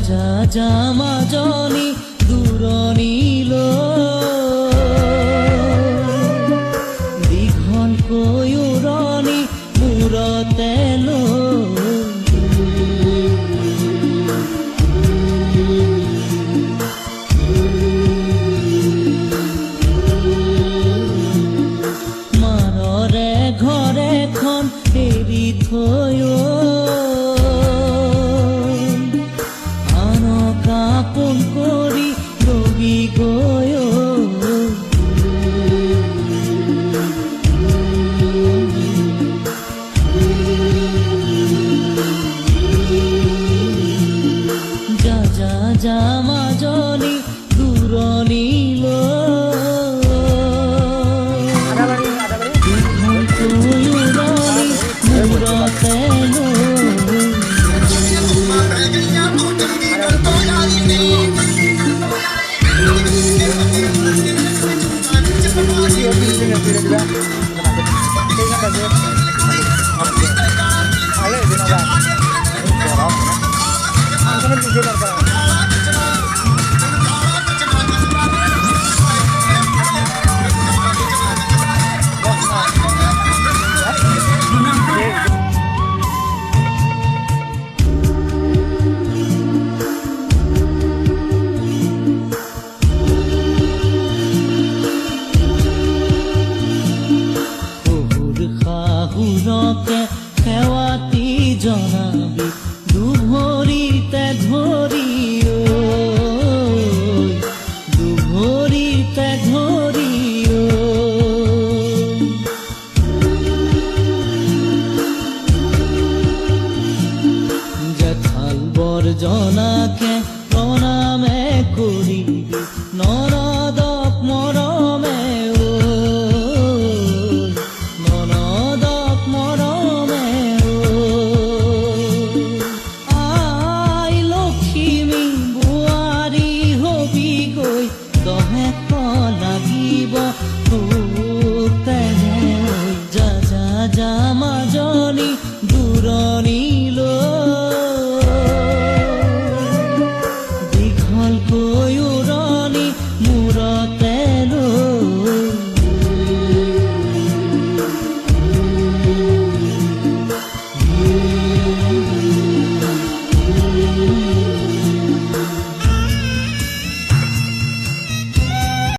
যা জামা জনি দূৰণিল দীঘল কৈৰণি মূৰতে মানৰে ঘৰখন এৰি থৈ আপোন কৰি ৰবি গৈ যা যা জামা জনি দূৰণিল মূৰতে শাহুৰকে সেৱাতি জনাবি দুভৰিতে ধৰি দুভৰিতে ধৰি জেঠাল বৰজনাকে প্ৰণামে কৰিবি